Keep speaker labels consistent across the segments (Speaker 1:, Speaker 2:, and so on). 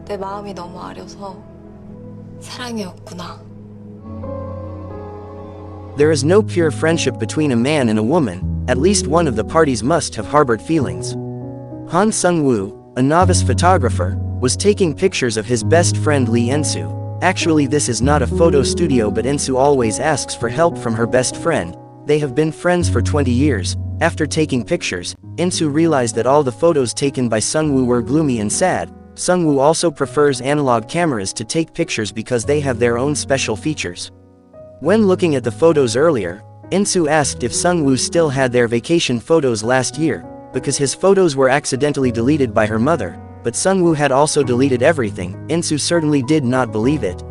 Speaker 1: 내 마음이 너무 아려서 사랑이었구나.
Speaker 2: There is no pure friendship between a man and a woman. At least one of the parties must have harbored feelings. Han Sung-woo, a novice photographer, was taking pictures of his best friend Lee Ensu. Actually, this is not a photo studio, but Ensu always asks for help from her best friend. They have been friends for 20 years. After taking pictures, Ensu realized that all the photos taken by Sung-woo were gloomy and sad. Sung-woo also prefers analog cameras to take pictures because they have their own special features. When looking at the photos earlier, Ensu asked if Sung-woo still had their vacation photos last year, because his photos were accidentally deleted by her mother, but Sung-woo had also deleted everything. Ensu certainly did not believe it.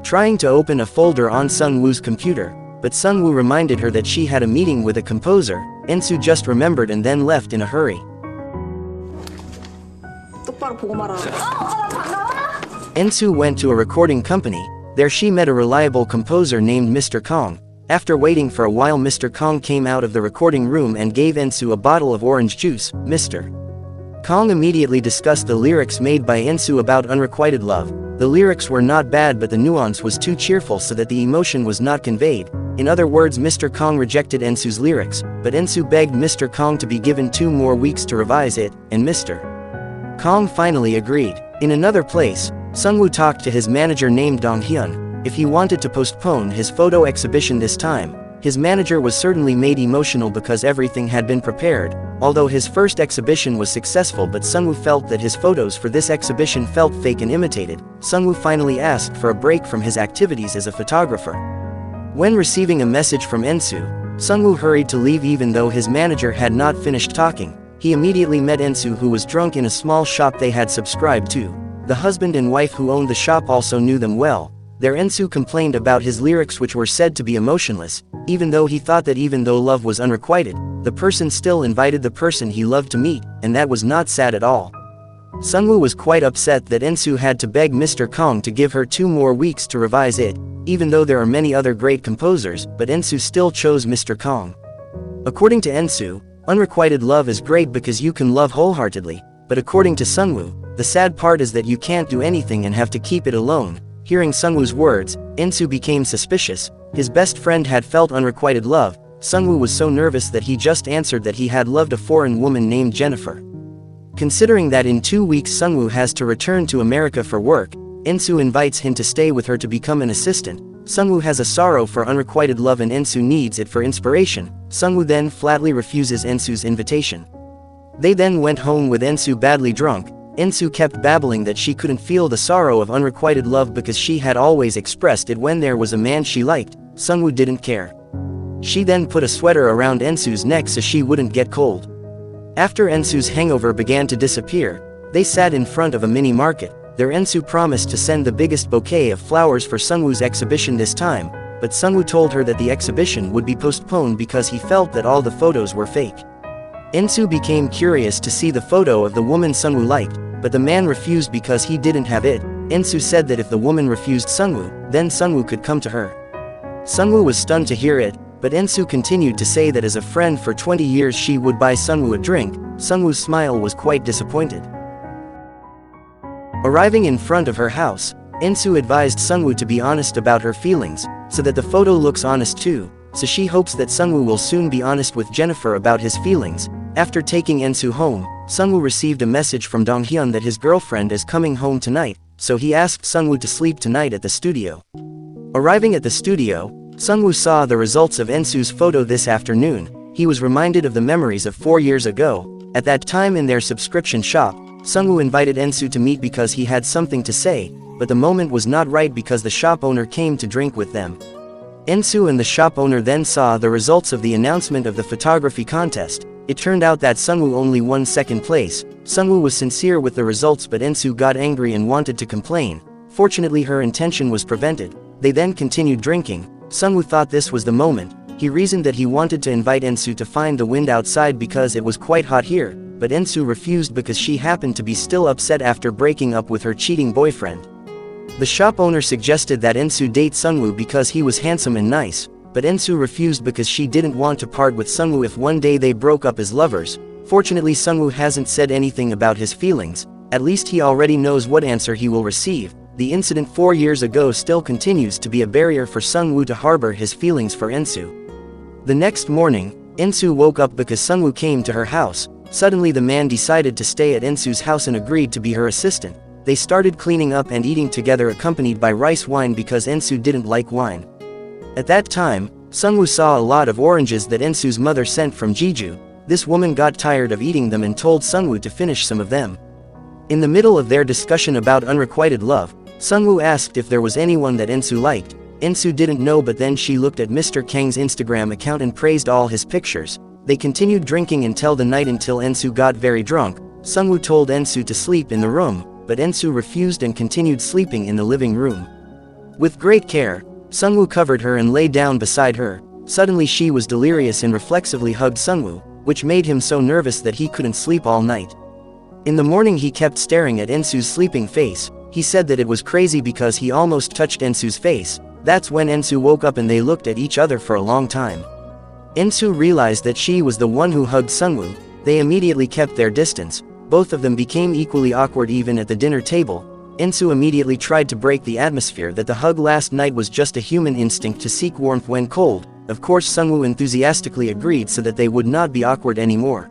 Speaker 2: Trying to open a folder on Sung-woo's computer, but Sung-woo reminded her that she had a meeting with a composer. Ensu just remembered and then left in a hurry. Ensu went to a recording company. There she met a reliable composer named Mr. Kong. After waiting for a while, Mr. Kong came out of the recording room and gave Ensu a bottle of orange juice. Mr. Kong immediately discussed the lyrics made by Ensu about unrequited love. The lyrics were not bad, but the nuance was too cheerful so that the emotion was not conveyed. In other words, Mr. Kong rejected Ensu's lyrics, but Ensu begged Mr. Kong to be given 2 more weeks to revise it, and Mr. Kong finally agreed. In another place, Sung-woo talked to his manager named Dong-hyun if he wanted to postpone his photo exhibition this time. His manager was certainly made emotional because everything had been prepared. Although his first exhibition was successful, but Sung-woo felt that his photos for this exhibition felt fake and imitated. Sung-woo finally asked for a break from his activities as a photographer. When receiving a message from Ensu, Sung-woo hurried to leave even though his manager had not finished talking. He immediately met Ensu, who was drunk in a small shop they had subscribed to. The husband and wife who owned the shop also knew them well. There Ensu complained about his lyrics, which were said to be emotionless, even though he thought that even though love was unrequited, the person still invited the person he loved to meet, and that was not sad at all. Sung-woo was quite upset that Ensu had to beg Mr. Kong to give her 2 more weeks to revise it, even though there are many other great composers, but Ensu still chose Mr. Kong. According to Ensu, unrequited love is great because you can love wholeheartedly, but according to Sung-woo, the sad part is that you can't do anything and have to keep it alone. Hearing Sung-woo's words, Ensu became suspicious. His best friend had felt unrequited love. Sung-woo was so nervous that he just answered that he had loved a foreign woman named Jennifer. Considering that in 2 weeks Sung-woo has to return to America for work, Ensu invites him to stay with her to become an assistant. Sung-woo has a sorrow for unrequited love and Ensu needs it for inspiration. Sung-woo then flatly refuses Ensu's invitation. They then went home with Ensu badly drunk. Ensu kept babbling that she couldn't feel the sorrow of unrequited love because she had always expressed it when there was a man she liked. Sung-woo didn't care. She then put a sweater around Ensu's neck so she wouldn't get cold. After Ensu's hangover began to disappear, they sat in front of a mini market. There Ensu promised to send the biggest bouquet of flowers for Sung-woo's exhibition this time, but Sung-woo told her that the exhibition would be postponed because he felt that all the photos were fake. Ensu became curious to see the photo of the woman Sung-woo liked, but the man refused because he didn't have it. Ensu said that if the woman refused Sung-woo, then Sung-woo could come to her. Sung-woo was stunned to hear it, but Ensu continued to say that as a friend for 20 years she would buy Sung-woo a drink. Sung-woo's smile was quite disappointed. Arriving in front of her house, Ensu advised Sung-woo to be honest about her feelings, so that the photo looks honest too, so she hopes that Sung-woo will soon be honest with Jennifer about his feelings. After taking Ensu home, Sung-woo received a message from Dong-hyun that his girlfriend is coming home tonight, so he asked Sung-woo to sleep tonight at the studio. Arriving at the studio, Sung-woo saw the results of Ensu's photo this afternoon. He was reminded of the memories of 4 years ago. At that time in their subscription shop, Sung-woo invited Ensu to meet because he had something to say, but the moment was not right because the shop owner came to drink with them. Ensu and the shop owner then saw the results of the announcement of the photography contest. It turned out that Sung-woo only won 2nd place. Sung-woo was sincere with the results, but Ensu got angry and wanted to complain. Fortunately, her intention was prevented. They then continued drinking. Sung-woo thought this was the moment. He reasoned that he wanted to invite Ensu to find the wind outside because it was quite hot here, but Ensu refused because she happened to be still upset after breaking up with her cheating boyfriend. The shop owner suggested that Ensu date Sung-woo because he was handsome and nice, but Ensu refused because she didn't want to part with Sung-woo if one day they broke up as lovers. Fortunately, Sung-woo hasn't said anything about his feelings. at least he already knows what answer he will receive. The incident 4 years ago still continues to be a barrier for Sungwoo to harbor his feelings for Ensu. The next morning, Ensu woke up because Sungwoo came to her house. Suddenly the man decided to stay at Ensu's house and agreed to be her assistant. They started cleaning up and eating together accompanied by rice wine because Ensu didn't like wine. At that time, Sungwoo saw a lot of oranges that Ensu's mother sent from Jeju. This woman got tired of eating them and told Sungwoo to finish some of them. In the middle of their discussion about unrequited love, Sungwoo asked if there was anyone that Ensu liked. Ensu didn't know, but then she looked at Mr. Kang's Instagram account and praised all his pictures. They continued drinking until the night until Ensu got very drunk. Sungwoo told Ensu to sleep in the room, but Ensu refused and continued sleeping in the living room. With great care, Sungwoo covered her and lay down beside her. Suddenly she was delirious and reflexively hugged Sungwoo, which made him so nervous that he couldn't sleep all night. In the morning he kept staring at Ensu's sleeping face. He said that it was crazy because he almost touched Ensu's face. That's when Ensu woke up and they looked at each other for a long time. Ensu realized that she was the one who hugged Sungwoo. They immediately kept their distance. Both of them became equally awkward even at the dinner table. Ensu immediately tried to break the atmosphere that the hug last night was just a human instinct to seek warmth when cold. Of course Sungwoo enthusiastically agreed so that they would not be awkward anymore.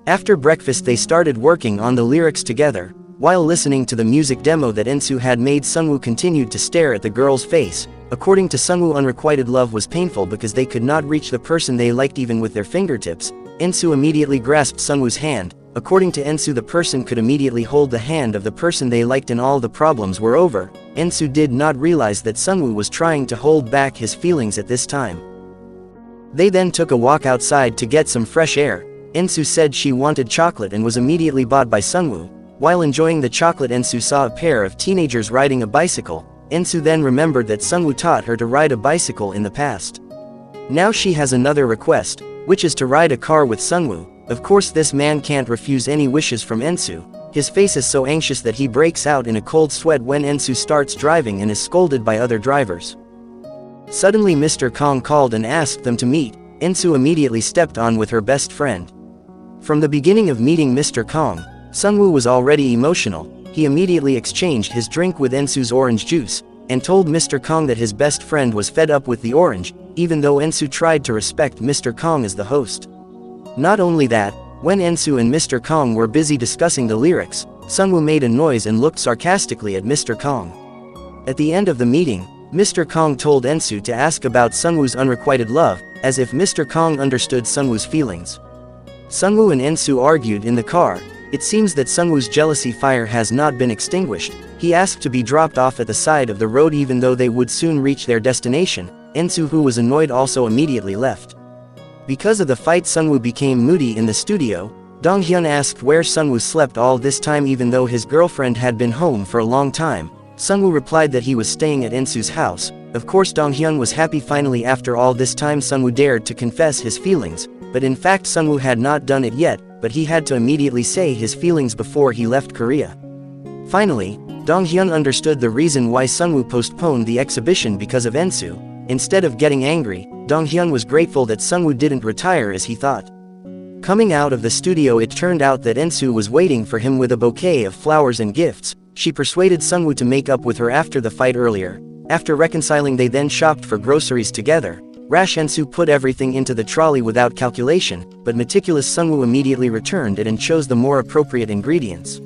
Speaker 2: After breakfast they started working on the lyrics together. While listening to the music demo that Ensu had made, Sungwoo continued to stare at the girl's face. According to Sungwoo, unrequited love was painful because they could not reach the person they liked even with their fingertips. Ensu immediately grasped Sungwoo's hand. According to Ensu, the person could immediately hold the hand of the person they liked and all the problems were over. Ensu did not realize that Sungwoo was trying to hold back his feelings at this time. They then took a walk outside to get some fresh air. Ensu said she wanted chocolate and was immediately bought by Sungwoo. While enjoying the chocolate, Ensu saw a pair of teenagers riding a bicycle. Ensu then remembered that Sungwoo taught her to ride a bicycle in the past. Now she has another request, which is to ride a car with Sungwoo. Of course this man can't refuse any wishes from Ensu. His face is so anxious that he breaks out in a cold sweat when Ensu starts driving and is scolded by other drivers. Suddenly Mr. Kong called and asked them to meet. Ensu immediately stepped on with her best friend. From the beginning of meeting Mr. Kong, Sungwoo was already emotional. He immediately exchanged his drink with Ensu's orange juice, and told Mr. Kong that his best friend was fed up with the orange, even though Ensu tried to respect Mr. Kong as the host. Not only that, when Ensu and Mr. Kong were busy discussing the lyrics, Sungwoo made a noise and looked sarcastically at Mr. Kong. At the end of the meeting, Mr. Kong told Ensu to ask about Sungwoo's unrequited love, as if Mr. Kong understood Sungwoo's feelings. Sungwoo and Ensu argued in the car. It seems that Sungwoo's jealousy fire has not been extinguished. He asked to be dropped off at the side of the road even though they would soon reach their destination. Ensu, who was annoyed, also immediately left. Because of the fight, Sungwoo became moody in the studio. Donghyun asked where Sungwoo slept all this time even though his girlfriend had been home for a long time. Sungwoo replied that he was staying at Ensu's house. Of course Donghyun was happy. Finally, after all this time, Sungwoo dared to confess his feelings. But in fact Sungwoo had not done it yet, but he had to immediately say his feelings before he left Korea. Finally, Donghyun understood the reason why Sungwoo postponed the exhibition because of Ensu. Instead of getting angry, Donghyun was grateful that Sungwoo didn't retire as he thought. Coming out of the studio, it turned out that Ensu was waiting for him with a bouquet of flowers and gifts. She persuaded Sungwoo to make up with her after the fight earlier. After reconciling, they then shopped for groceries together. Rash Ensu put everything into the trolley without calculation, but meticulous Sungwoo immediately returned it and chose the more appropriate ingredients.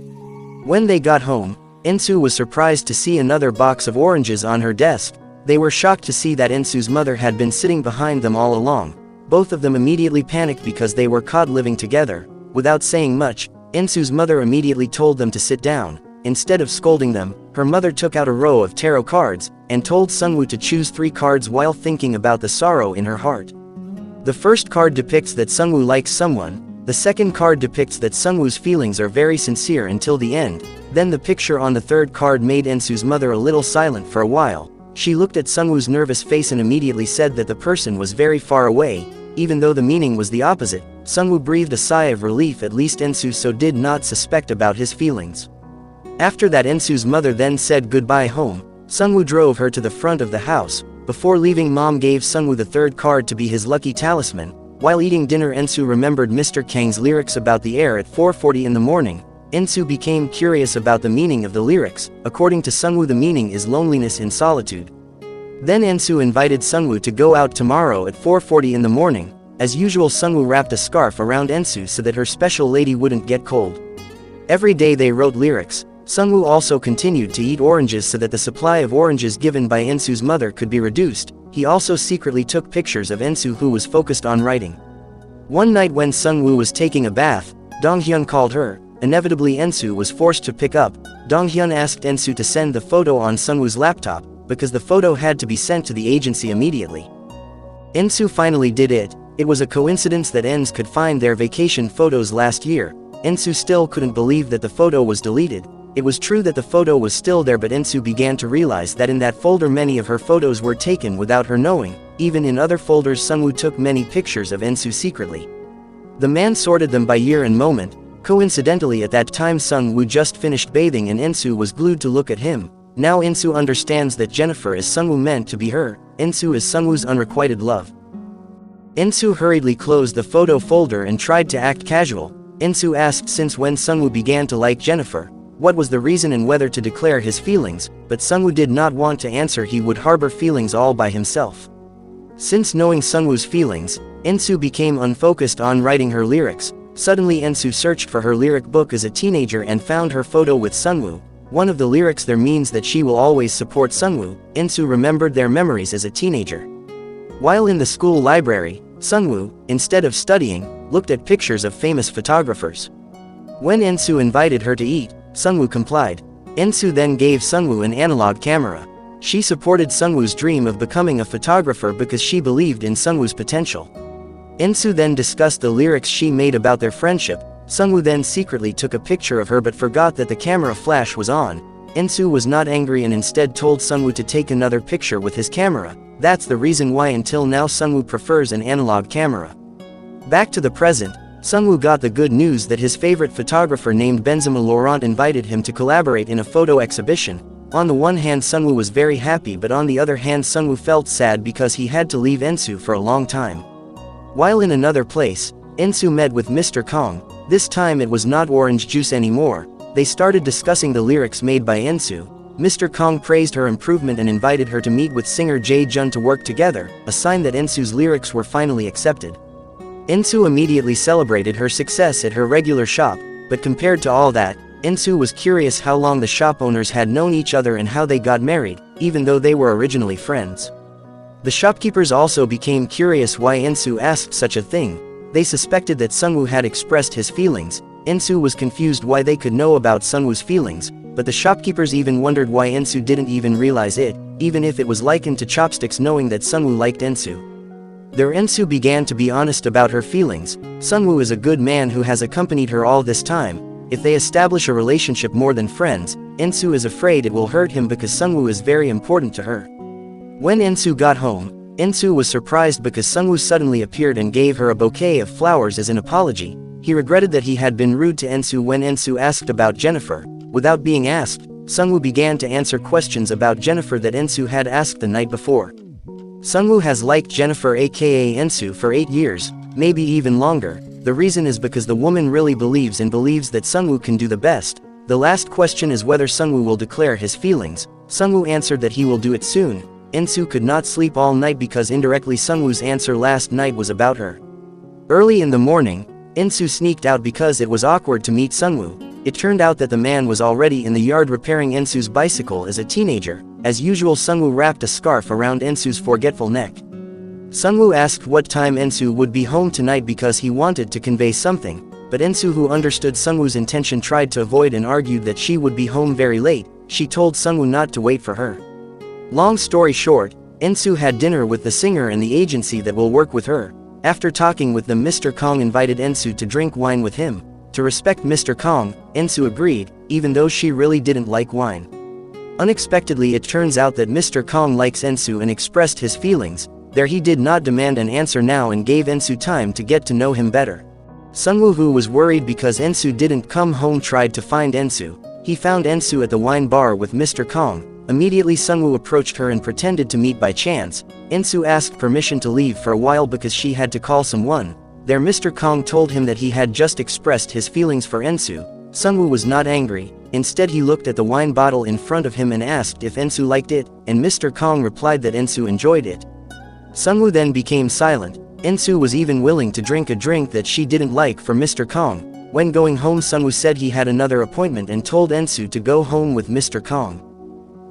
Speaker 2: When they got home, Ensu was surprised to see another box of oranges on her desk. They were shocked to see that Ensu's mother had been sitting behind them all along. Both of them immediately panicked because they were caught living together. Without saying much, Ensu's mother immediately told them to sit down. Instead of scolding them, her mother took out a row of tarot cards, and told Sungwoo to choose 3 cards while thinking about the sorrow in her heart. The first card depicts that Sungwoo likes someone, the second card depicts that Sungwoo's feelings are very sincere until the end, then the picture on the third card made Ensu's mother a little silent for a while. She looked at Sungwoo's nervous face and immediately said that the person was very far away, even though the meaning was the opposite. Sungwoo breathed a sigh of relief. At least Ensu so did not suspect about his feelings. After that, Ensu's mother then said goodbye home. Sungwoo drove her to the front of the house. Before leaving, Mom gave Sungwoo the third card to be his lucky talisman. While eating dinner, Ensu remembered Mr. Kang's lyrics about the air at 4:40 in the morning. Insu became curious about the meaning of the lyrics. According to Sungwoo, the meaning is loneliness in solitude. Then Insu invited Sungwoo to go out tomorrow at 4:40 in the morning. As usual, Sungwoo wrapped a scarf around Insu so that her special lady wouldn't get cold. Every day they wrote lyrics. Sungwoo also continued to eat oranges so that the supply of oranges given by Insu's mother could be reduced. He also secretly took pictures of Insu, who was focused on writing. One night when Sungwoo was taking a bath, Donghyun called her. Inevitably, Insu was forced to pick up. Donghyun asked Insu to send the photo on Sungwoo's laptop, because the photo had to be sent to the agency immediately. Insu finally did it. It was a coincidence that ENS could find their vacation photos last year. Insu still couldn't believe that the photo was deleted. It was true that the photo was still there, but Insu began to realize that in that folder many of her photos were taken without her knowing. Even in other folders, Sungwoo took many pictures of Insu secretly. The man sorted them by year and moment. Coincidentally, at that time Sungwoo just finished bathing and Insu was glued to look at him. Now Insu understands that Jennifer is Sungwoo meant to be her. Insu is Sungwoo's unrequited love. Insu hurriedly closed the photo folder and tried to act casual. Insu asked since when Sungwoo began to like Jennifer, what was the reason and whether to declare his feelings, but Sungwoo did not want to answer. He would harbor feelings all by himself. Since knowing Sungwoo's feelings, Insu became unfocused on writing her lyrics. Suddenly Insu searched for her lyric book as a teenager and found her photo with Sungwoo. One of the lyrics there means that she will always support Sungwoo. Insu remembered their memories as a teenager. While in the school library, Sungwoo, instead of studying, looked at pictures of famous photographers. When Insu invited her to eat, Sungwoo complied. Insu then gave Sungwoo an analog camera. She supported Sungwoo's dream of becoming a photographer because she believed in Sungwoo's potential. Insu then discussed the lyrics she made about their friendship. Sungwoo then secretly took a picture of her but forgot that the camera flash was on. Insu was not angry and instead told Sungwoo to take another picture with his camera. That's the reason why until now Sungwoo prefers an analog camera. Back to the present, Sungwoo got the good news that his favorite photographer named Benzema Laurent invited him to collaborate in a photo exhibition. On the one hand Sungwoo was very happy, but on the other hand Sungwoo felt sad because he had to leave Insu for a long time. While in another place, Insu met with Mr. Kong. This time it was not orange juice anymore. They started discussing the lyrics made by Insu. Mr. Kong praised her improvement and invited her to meet with singer Jae-jun to work together, a sign that Insu's lyrics were finally accepted. Insu immediately celebrated her success at her regular shop, but compared to all that, Insu was curious how long the shop owners had known each other and how they got married, even though they were originally friends. The shopkeepers also became curious why Insu asked such a thing. They suspected that Sungwoo had expressed his feelings. Insu was confused why they could know about Sungwoo's feelings, but the shopkeepers even wondered why Insu didn't even realize it, even if it was likened to chopsticks knowing that Sungwoo liked Insu. Their Insu began to be honest about her feelings. Sungwoo is a good man who has accompanied her all this time. If they establish a relationship more than friends, Insu is afraid it will hurt him because Sungwoo is very important to her. When Insu got home, Insu was surprised because Sungwoo suddenly appeared and gave her a bouquet of flowers as an apology. He regretted that he had been rude to Insu when Insu asked about Jennifer. Without being asked, Sungwoo began to answer questions about Jennifer that Insu had asked the night before. Sungwoo has liked Jennifer aka Insu for 8 years, maybe even longer. The reason is because the woman really believes that Sungwoo can do the best. The last question is whether Sungwoo will declare his feelings. Sungwoo answered that he will do it soon. Insu could not sleep all night because indirectly Sungwoo's answer last night was about her. Early in the morning, Insu sneaked out because it was awkward to meet Sungwoo. It turned out that the man was already in the yard repairing Insu's bicycle as a teenager. As usual, Sungwoo wrapped a scarf around Insu's forgetful neck. Sungwoo asked what time Insu would be home tonight because he wanted to convey something, but Insu, who understood Sungwoo's intention, tried to avoid and argued that she would be home very late. She told Sungwoo not to wait for her. Long story short, Insu had dinner with the singer and the agency that will work with her. After talking with them, Mr. Kong invited Insu to drink wine with him. To respect Mr. Kong, Insu agreed, even though she really didn't like wine. Unexpectedly, it turns out that Mr. Kong likes Insu and expressed his feelings. There he did not demand an answer now and gave Insu time to get to know him better. Sungwoo, who was worried because Insu didn't come home, tried to find Insu. He found Insu at the wine bar with Mr. Kong. Immediately Sungwoo approached her and pretended to meet by chance. Insu asked permission to leave for a while because she had to call someone. There Mr. Kong told him that he had just expressed his feelings for Insu. Sungwoo was not angry. Instead he looked at the wine bottle in front of him and asked if Ensu liked it, and Mr. Kong replied that Ensu enjoyed it. Sungwoo then became silent. Ensu was even willing to drink a drink that she didn't like for Mr. Kong. When going home, Sungwoo said he had another appointment and told Ensu to go home with Mr. Kong.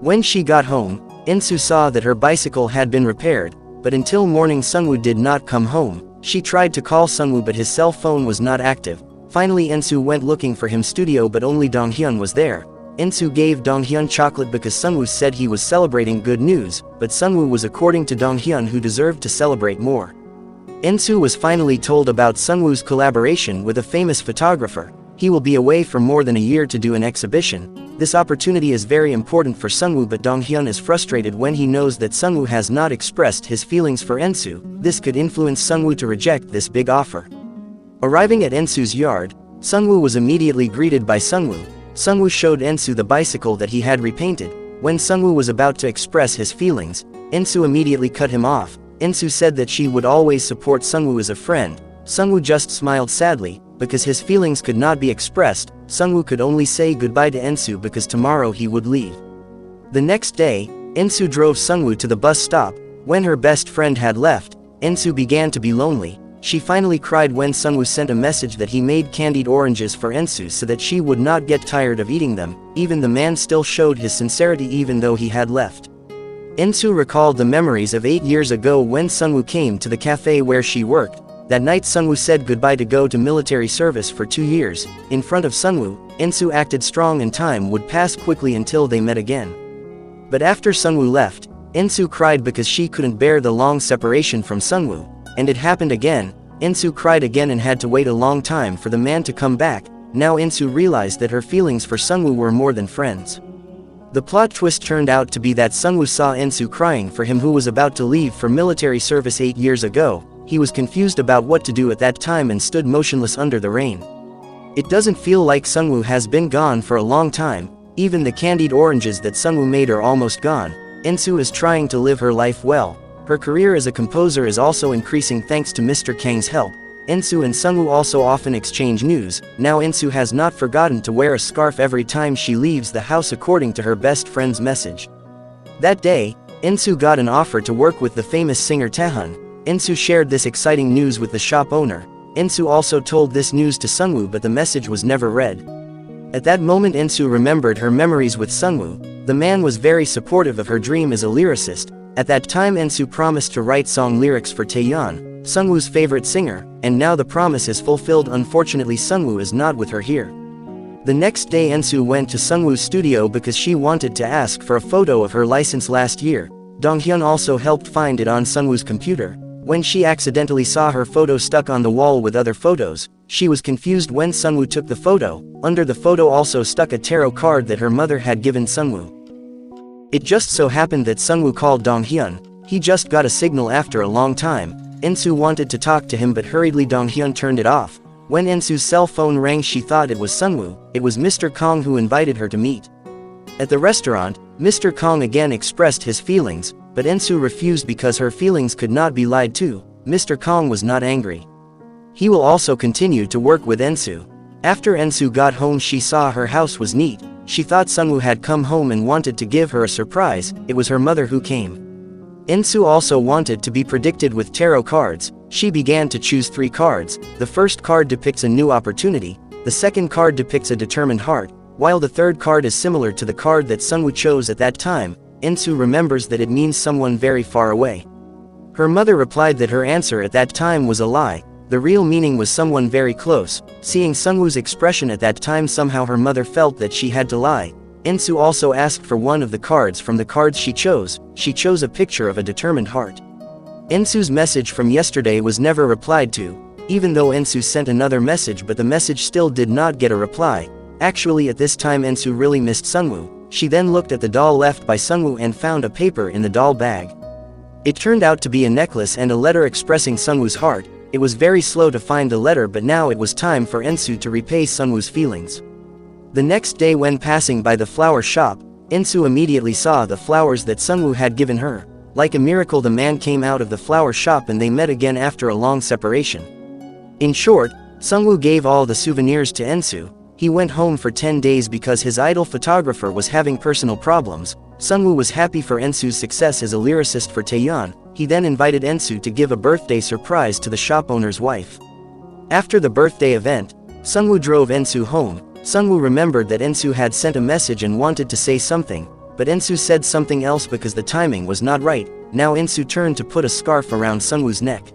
Speaker 2: When she got home, Ensu saw that her bicycle had been repaired, but until morning Sungwoo did not come home. She tried to call Sungwoo but his cell phone was not active. Finally Ensu went looking for him studio but only Donghyun was there. Ensu gave Donghyun chocolate because Sungwoo said he was celebrating good news, but Sungwoo was according to Donghyun who deserved to celebrate more. Ensu was finally told about Sungwoo's collaboration with a famous photographer. He will be away for more than a year to do an exhibition. This opportunity is very important for Sungwoo, but Donghyun is frustrated when he knows that Sungwoo has not expressed his feelings for Ensu. This could influence Sungwoo to reject this big offer. Arriving at Ensu's yard, Sungwoo was immediately greeted by Sungwoo. Sungwoo showed Ensu the bicycle that he had repainted. When Sungwoo was about to express his feelings, Ensu immediately cut him off. Ensu said that she would always support Sungwoo as a friend. Sungwoo just smiled sadly. Because his feelings could not be expressed, Sungwoo could only say goodbye to Ensu because tomorrow he would leave. The next day, Ensu drove Sungwoo to the bus stop. When her best friend had left, Ensu began to be lonely. She finally cried when Sungwoo sent a message that he made candied oranges for Ensu so that she would not get tired of eating them. Even the man still showed his sincerity even though he had left. Ensu recalled the memories of 8 years ago when Sungwoo came to the cafe where she worked. That night Sungwoo said goodbye to go to military service for 2 years. In front of Sungwoo, Ensu acted strong and time would pass quickly until they met again. But after Sungwoo left, Ensu cried because she couldn't bear the long separation from Sungwoo. And it happened again. Ensu cried again and had to wait a long time for the man to come back. Now Ensu realized that her feelings for Sungwoo were more than friends. The plot twist turned out to be that Sungwoo saw Ensu crying for him who was about to leave for military service 8 years ago. He was confused about what to do at that time and stood motionless under the rain. It doesn't feel like Sungwoo has been gone for a long time. Even the candied oranges that Sungwoo made are almost gone. Ensu is trying to live her life well. Her career as a composer is also increasing thanks to Mr. Kang's help. Ensu and Sungwoo also often exchange news. Now Ensu has not forgotten to wear a scarf every time she leaves the house according to her best friend's message. That day, Ensu got an offer to work with the famous singer Taehyun. Ensu shared this exciting news with the shop owner. Ensu also told this news to Sungwoo but the message was never read. At that moment Ensu remembered her memories with Sungwoo. The man was very supportive of her dream as a lyricist. At that time Ensu promised to write song lyrics for Taehyun, Sungwoo's favorite singer, and now the promise is fulfilled. Unfortunately Sungwoo is not with her here. The next day Ensu went to Sungwoo's studio because she wanted to ask for a photo of her license last year. Donghyun also helped find it on Sungwoo's computer. When she accidentally saw her photo stuck on the wall with other photos, she was confused when Sungwoo took the photo. Under the photo also stuck a tarot card that her mother had given Sungwoo. It just so happened that Sungwoo called Donghyun. He just got a signal after a long time. Ensu wanted to talk to him but hurriedly Donghyun turned it off. When Ensu's cell phone rang she thought it was Sungwoo. It was Mr. Kong who invited her to meet. At the restaurant, Mr. Kong again expressed his feelings, but Ensu refused because her feelings could not be lied to. Mr. Kong was not angry. He will also continue to work with Ensu. After Ensu got home she saw her house was neat. She thought Sungwoo had come home and wanted to give her a surprise. It was her mother who came. Ensu also wanted to be predicted with tarot cards. She began to choose 3 cards. The first card depicts a new opportunity. The second card depicts a determined heart, while the third card is similar to the card that Sungwoo chose at that time. Ensu remembers that it means someone very far away. Her mother replied that her answer at that time was a lie. The real meaning was someone very close. Seeing Sungwoo's expression at that time, somehow her mother felt that she had to lie. Ensu also asked for one of the cards from the cards she chose. She chose a picture of a determined heart. Ensu's message from yesterday was never replied to. Even though Ensu sent another message, but the message still did not get a reply. Actually at this time Ensu really missed Sungwoo. She then looked at the doll left by Sungwoo and found a paper in the doll bag. It turned out to be a necklace and a letter expressing Sungwoo's heart. It was very slow to find the letter, but now it was time for Ensu to repay Sungwoo's feelings. The next day when passing by the flower shop, Ensu immediately saw the flowers that Sungwoo had given her. Like a miracle the man came out of the flower shop and they met again after a long separation. In short, Sungwoo gave all the souvenirs to Ensu. He went home for 10 days because his idol photographer was having personal problems. Sungwoo was happy for Ensu's success as a lyricist for Taeyeon. He then invited Ensu to give a birthday surprise to the shop owner's wife. After the birthday event, Sungwoo drove Ensu home. Sungwoo remembered that Ensu had sent a message and wanted to say something, but Ensu said something else because the timing was not right. Now Ensu turned to put a scarf around Sungwoo's neck.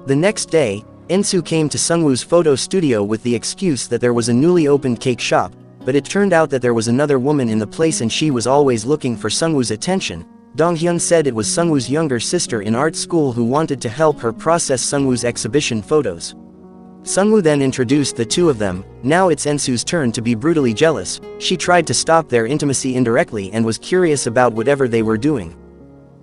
Speaker 2: The next day, Ensu came to Sungwoo's photo studio with the excuse that there was a newly opened cake shop, but it turned out that there was another woman in the place and she was always looking for Sungwoo's attention. Donghyun said it was Sungwoo's younger sister in art school who wanted to help her process Sungwoo's exhibition photos. Sungwoo then introduced the two of them. Now it's Ensu's turn to be brutally jealous. She tried to stop their intimacy indirectly and was curious about whatever they were doing.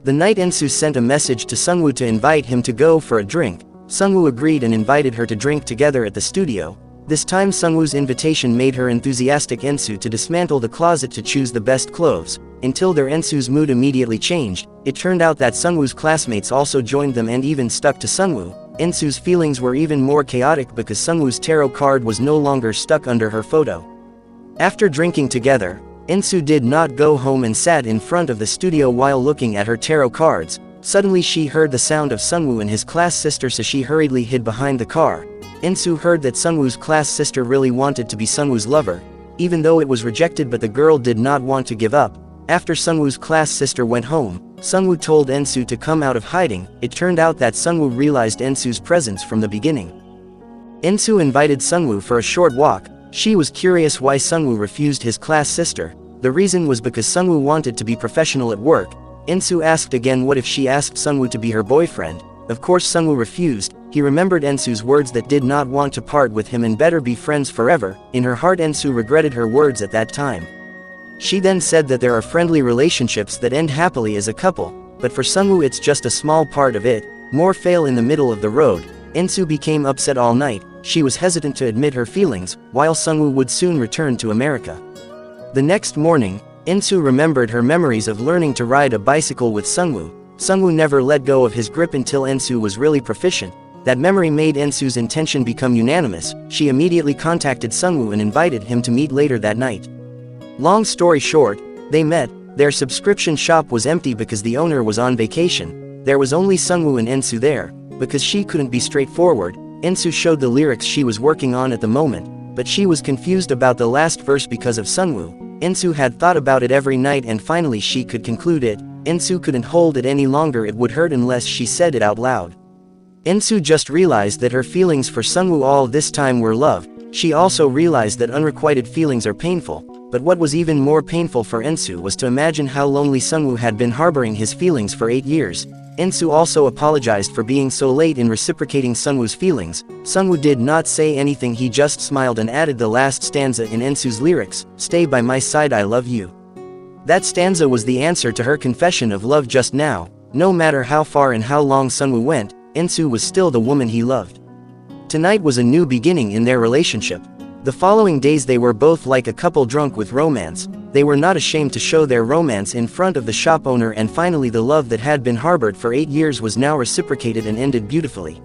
Speaker 2: The night Ensu sent a message to Sungwoo to invite him to go for a drink. Sungwoo agreed and invited her to drink together at the studio. This time Sungwoo's invitation made her enthusiastic Ensu to dismantle the closet to choose the best clothes. Until their Ensu's mood immediately changed. It turned out that Sungwoo's classmates also joined them and even stuck to Sungwoo. Ensu's feelings were even more chaotic because Sungwoo's tarot card was no longer stuck under her photo. After drinking together, Ensu did not go home and sat in front of the studio while looking at her tarot cards. Suddenly she heard the sound of Sungwoo and his class sister, so she hurriedly hid behind the car. Ensu heard that Sungwoo's class sister really wanted to be Sungwoo's lover, even though it was rejected, but the girl did not want to give up. After Sungwoo's class sister went home, Sungwoo told Ensu to come out of hiding. It turned out that Sungwoo realized Ensu's presence from the beginning. Ensu invited Sungwoo for a short walk. She was curious why Sungwoo refused his class sister. The reason was because Sungwoo wanted to be professional at work. Ensu asked again what if she asked Sungwoo to be her boyfriend. Of course Sungwoo refused. He remembered Ensu's words that did not want to part with him and better be friends forever. In her heart Ensu regretted her words at that time. She then said that there are friendly relationships that end happily as a couple, but for Sungwoo it's just a small part of it. More fail in the middle of the road. Ensu became upset all night. She was hesitant to admit her feelings, while Sungwoo would soon return to America. The next morning, Ensu remembered her memories of learning to ride a bicycle with Sungwoo. Sungwoo never let go of his grip until Ensu was really proficient. That memory made Ensu's intention become unanimous. She immediately contacted Sungwoo and invited him to meet later that night. Long story short, they met. Their subscription shop was empty because the owner was on vacation. There was only Sungwoo and Ensu there. Because she couldn't be straightforward, Ensu showed the lyrics she was working on at the moment, but she was confused about the last verse because of Sungwoo. Ensu had thought about it every night and finally she could conclude it. Ensu couldn't hold it any longer, it would hurt unless she said it out loud. Ensu just realized that her feelings for Sungwoo all this time were love. She also realized that unrequited feelings are painful. But what was even more painful for Ensu was to imagine how lonely Sungwoo had been harboring his feelings for 8 years. Ensu also apologized for being so late in reciprocating Sungwoo's feelings. Sungwoo did not say anything, he just smiled and added the last stanza in Ensu's lyrics, "Stay by my side, I love you." That stanza was the answer to her confession of love just now. No matter how far and how long Sungwoo went, Ensu was still the woman he loved. Tonight was a new beginning in their relationship. The following days they were both like a couple drunk with romance. They were not ashamed to show their romance in front of the shop owner, and finally the love that had been harbored for 8 years was now reciprocated and ended beautifully.